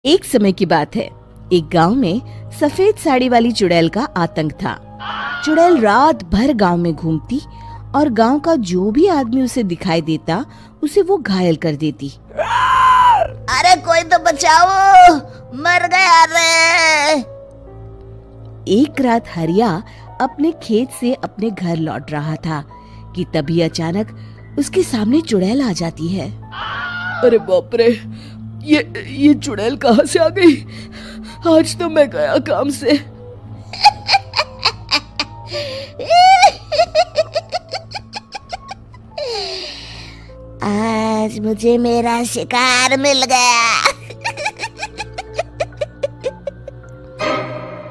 एक समय की बात है। एक गांव में सफेद साड़ी वाली चुड़ैल का आतंक था। चुड़ैल रात भर गांव में घूमती और गांव का जो भी आदमी उसे दिखाई देता उसे वो घायल कर देती। अरे कोई तो बचाओ, मर गया रे। एक रात हरिया अपने खेत से अपने घर लौट रहा था कि तभी अचानक उसके सामने चुड़ैल आ जाती है। अरे बाप रे, ये चुड़ैल कहाँ से आ गई? आज तो मैं गया काम से। आज मुझे मेरा शिकार मिल गया।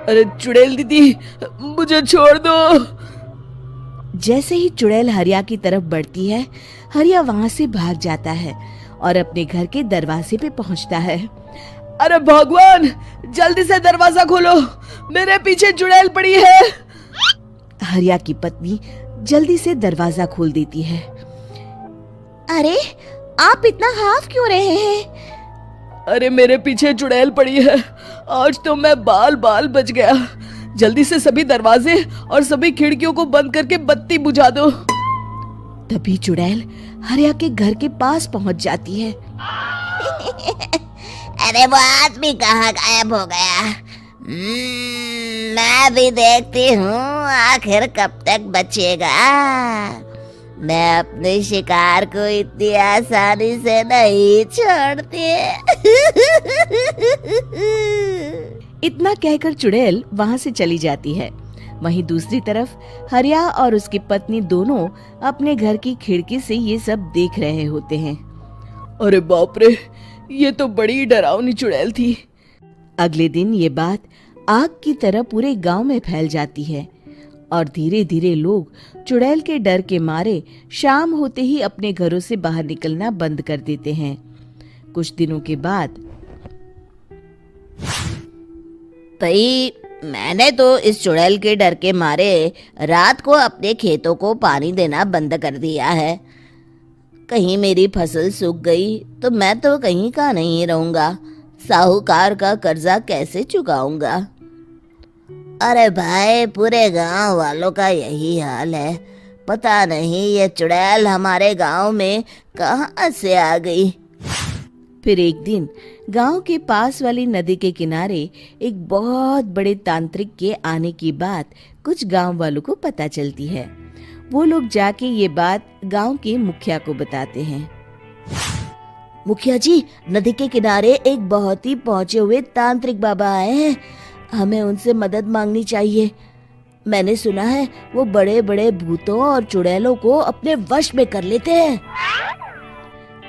अरे चुड़ैल दीदी, मुझे छोड़ दो। जैसे ही चुड़ैल हरिया की तरफ बढ़ती है, हरिया वहाँ से भाग जाता है और अपने घर के दरवाजे पे पहुँचता है। अरे भगवान, जल्दी से दरवाजा खोलो, मेरे पीछे चुड़ैल पड़ी है। हरिया की पत्नी जल्दी से दरवाजा खोल देती है। अरे आप इतना हाफ क्यों रहे हैं? अरे मेरे पीछे चुड़ैल पड़ी है, आज तो मैं बाल बाल बच गया। जल्दी से सभी दरवाजे और सभी खिड़कियों को बंद करके बत्ती बुझा दो। तभी चुड़ैल हरिया के घर के पास पहुंच जाती है। अरे वो आदमी कहाँ गायब हो गया? मैं भी देखती हूँ आखिर कब तक बचेगा। मैं अपने शिकार को इतनी आसानी से नहीं छोड़ती। इतना कहकर चुड़ैल वहां से चली जाती है। वहीं दूसरी तरफ हरिया और उसकी पत्नी दोनों अपने घर की खिड़की से ये सब देख रहे होते हैं। अरे बाप रे, ये तो बड़ी डरावनी चुड़ैल थी। अगले दिन ये बात आग की तरह पूरे गांव में फैल जाती है और धीरे धीरे लोग चुड़ैल के डर के मारे शाम होते ही अपने घरों से बाहर निकलना बंद कर देते हैं। कुछ दिनों के बाद भाई, मैंने तो इस चुड़ैल के डर के मारे रात को अपने खेतों को पानी देना बंद कर दिया है। कहीं मेरी फसल सूख गई तो मैं तो कहीं का नहीं रहूंगा। साहूकार का कर्जा कैसे चुकाऊंगा? अरे भाई, पूरे गांव वालों का यही हाल है। पता नहीं ये चुड़ैल हमारे गांव में कहां से आ गई। फिर एक दिन गांव के पास वाली नदी के किनारे एक बहुत बड़े तांत्रिक के आने की बात कुछ गांव वालों को पता चलती है। वो लोग जाके ये बात गांव के मुखिया को बताते हैं। मुखिया जी, नदी के किनारे एक बहुत ही पहुंचे हुए तांत्रिक बाबा आए हैं। हमें उनसे मदद मांगनी चाहिए। मैंने सुना है वो बड़े बड़े भूतों और चुड़ैलों को अपने वश में कर लेते हैं।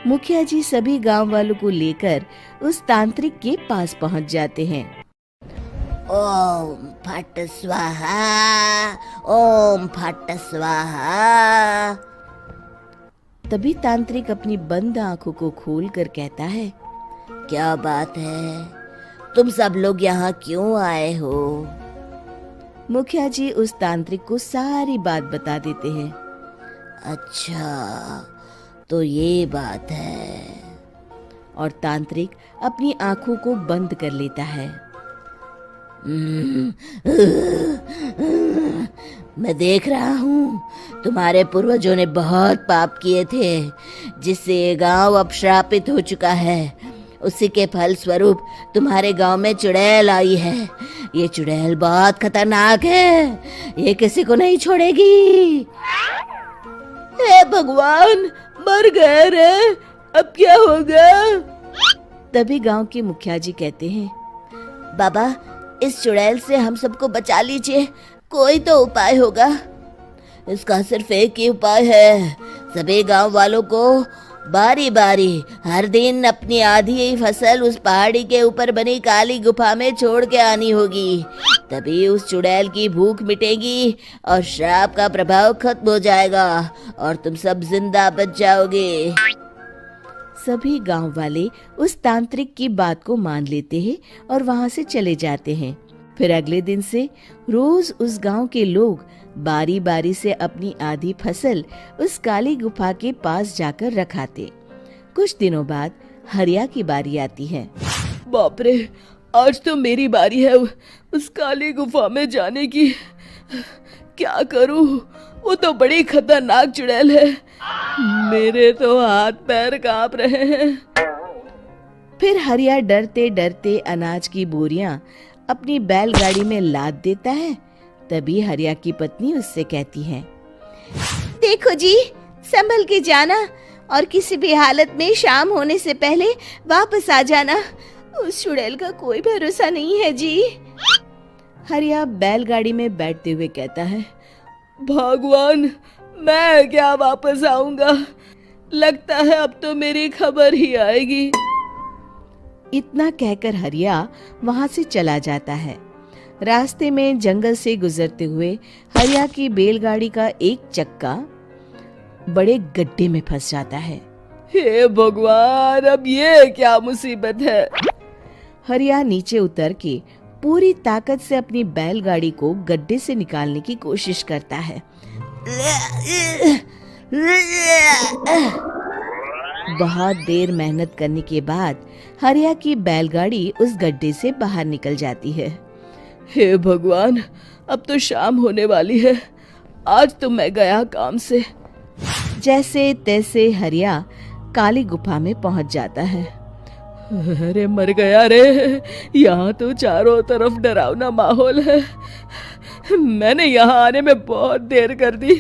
मुखिया जी सभी गांव वालों को लेकर उस तांत्रिक के पास पहुंच जाते हैं। ओम फट स्वाहा, ओम फट स्वाहा। तभी तांत्रिक अपनी बंद आंखों को खोलकर कहता है, क्या बात है? तुम सब लोग यहाँ क्यों आए हो? मुखिया जी उस तांत्रिक को सारी बात बता देते हैं। अच्छा, तो ये बात है। और तांत्रिक अपनी आंखों को बंद कर लेता है। मैं देख रहा हूँ तुम्हारे पूर्वजों ने बहुत पाप किए थे, जिससे ये गांव अब श्रापित हो चुका है। उसी के फल स्वरूप तुम्हारे गांव में चुड़ैल आई है। ये चुड़ैल बहुत खतरनाक है, ये किसी को नहीं छोड़ेगी। हे भगवान, मर गए रे, अब क्या होगा? तभी गांव के मुखिया जी कहते हैं, बाबा, इस चुड़ैल से हम सबको बचा लीजिए। कोई तो उपाय होगा। इसका सिर्फ एक ही उपाय है। सभी गांव वालों को बारी बारी हर दिन अपनी आधी फसल उस पहाड़ी के ऊपर बनी काली गुफा में छोड़ के आनी होगी। तभी उस चुड़ैल की भूख मिटेगी और श्राप का प्रभाव खत्म हो जाएगा और तुम सब जिंदा बच जाओगे। सभी गांव वाले उस तांत्रिक की बात को मान लेते हैं और वहां से चले जाते हैं। फिर अगले दिन से रोज उस गांव के लोग बारी बारी से अपनी आधी फसल उस काली गुफा के पास जाकर रखाते। कुछ दिनों बाद हरिया की बारी आती है। बाप रे, आज तो मेरी बारी है उस काली गुफा में जाने की। क्या करूं, वो तो बड़ी खतरनाक चुड़ैल है। मेरे तो हाथ पैर कांप रहे हैं। फिर हरिया डरते डरते अनाज की बोरियां अपनी बैलगाड़ी में लाद देता है। तभी हरिया की पत्नी उससे कहती है, देखो जी, संभल के जाना और किसी भी हालत में शाम होने से पहले वापस आ जाना। उस चुड़ैल का कोई भरोसा नहीं है जी। हरिया बैलगाड़ी में बैठते हुए कहता है, भगवान, मैं क्या वापस आऊंगा? लगता है अब तो मेरी खबर ही आएगी। इतना कहकर हरिया वहां से चला जाता है। रास्ते में जंगल से गुजरते हुए हरिया की बैलगाड़ी का एक चक्का बड़े गड्ढे में फंस जाता है। हे भगवान, अब ये क्या मुसीबत है? हरिया नीचे उतर के पूरी ताकत से अपनी बैलगाड़ी को गड्ढे से निकालने की कोशिश करता है। बहुत देर मेहनत करने के बाद हरिया की बैलगाड़ी उस गड्ढे से बाहर निकल जाती है। हे भगवान, अब तो शाम होने वाली है। आज तो मैं गया काम से। जैसे तैसे हरिया काली गुफा में पहुंच जाता है। अरे मर गया रे, यहाँ तो चारों तरफ डरावना माहौल है। मैंने यहाँ आने में बहुत देर कर दी,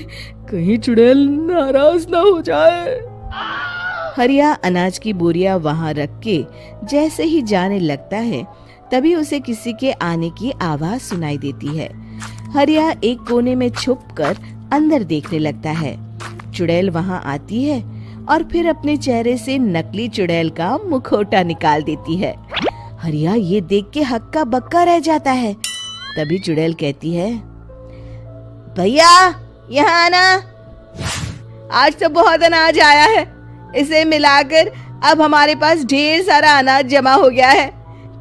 कहीं चुड़ैल नाराज ना हो जाए। हरिया अनाज की बोरियां वहां रख के जैसे ही जाने लगता है, तभी उसे किसी के आने की आवाज सुनाई देती है। हरिया एक कोने में छुपकर अंदर देखने लगता है। चुड़ैल वहां आती है और फिर अपने चेहरे से नकली चुड़ैल का मुखौटा निकाल देती है। हरिया ये देख के हक्का बक्का रह जाता है। तभी चुड़ैल कहती है, भैया यहाँ आना, आज तो बहुत अनाज आया है। इसे मिलाकर अब हमारे पास ढेर सारा अनाज जमा हो गया है।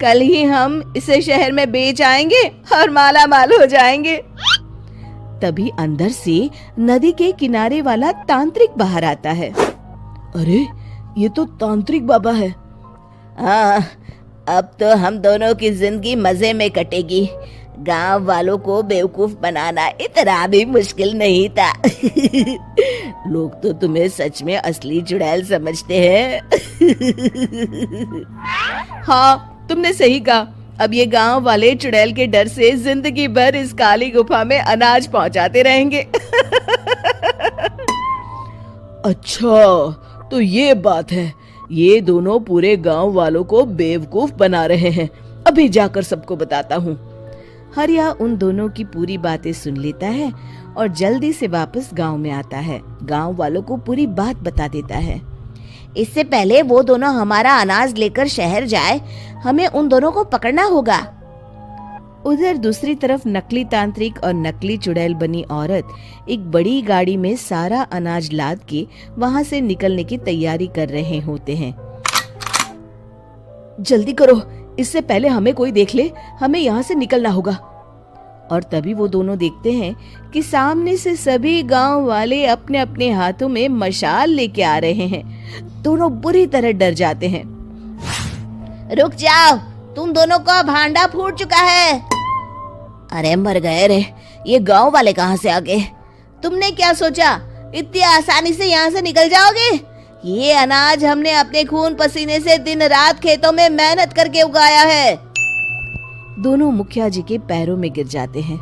कल ही हम इसे शहर में बेच आएंगे और माला माल हो जाएंगे। तभी अंदर से नदी के किनारे वाला तांत्रिक बाहर आता है। अरे, ये तो तांत्रिक बाबा है। हाँ, अब तो हम दोनों की जिंदगी मजे में कटेगी। गांव वालों को बेवकूफ बनाना इतना भी मुश्किल नहीं था। लोग तो तुम्हें सच में असली चुड़ैल समझते हैं। हाँ, तुमने सही कहा। अब ये गांव वाले चुड़ैल के डर से जिंदगी भर इस काली गुफा में अनाज पहुंचाते रहेंगे। अच्छा, तो ये बात है। ये दोनों पूरे गांव वालों को बेवकूफ बना रहे हैं। अभी जाकर सबको बताता हूँ। हरिया उन दोनों की पूरी बातें सुन लेता है और जल्दी से वापस गांव में आता है। गांव वालों को पूरी बात बता देता है। इससे पहले वो दोनों हमारा अनाज लेकर शहर जाए, हमें उन दोनों को पकड़ना होगा। उधर दूसरी तरफ नकली तांत्रिक और नकली चुड़ैल बनी औरत एक बड़ी गाड़ी में सारा अनाज लाद के वहां से निकलने की तैयारी कर रहे होते हैं। जल्दी करो, इससे पहले हमें कोई देख ले। हमें यहाँ से निकलना होगा। और तभी वो दोनों देखते हैं कि सामने से सभी गांव वाले अपने अपने हाथों में मशाल लेके आ रहे हैं। दोनों बुरी तरह डर जाते हैं। रुक जाओ, तुम दोनों का भांडा फूट चुका है। अरे मर गए रे, ये गांव वाले कहाँ से आ गए? तुमने क्या सोचा इतनी आसानी से यहाँ से निकल जाओगे? ये अनाज हमने अपने खून पसीने से दिन रात खेतों में मेहनत करके उगाया है। दोनों मुखिया जी के पैरों में गिर जाते हैं।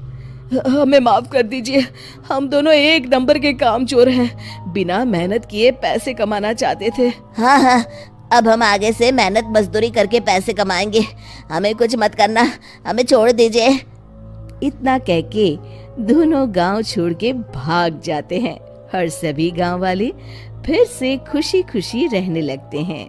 हमें माफ कर दीजिए, हम दोनों एक नंबर के कामचोर हैं। बिना मेहनत किए पैसे कमाना चाहते थे। हाँ हाँ, अब हम आगे से मेहनत मजदूरी करके पैसे कमाएंगे। हमें कुछ मत करना, हमें छोड़ दीजिए। इतना कह के दोनों गांव छोड़ के भाग जाते हैं और सभी गांव वाले फिर से खुशी खुशी रहने लगते हैं।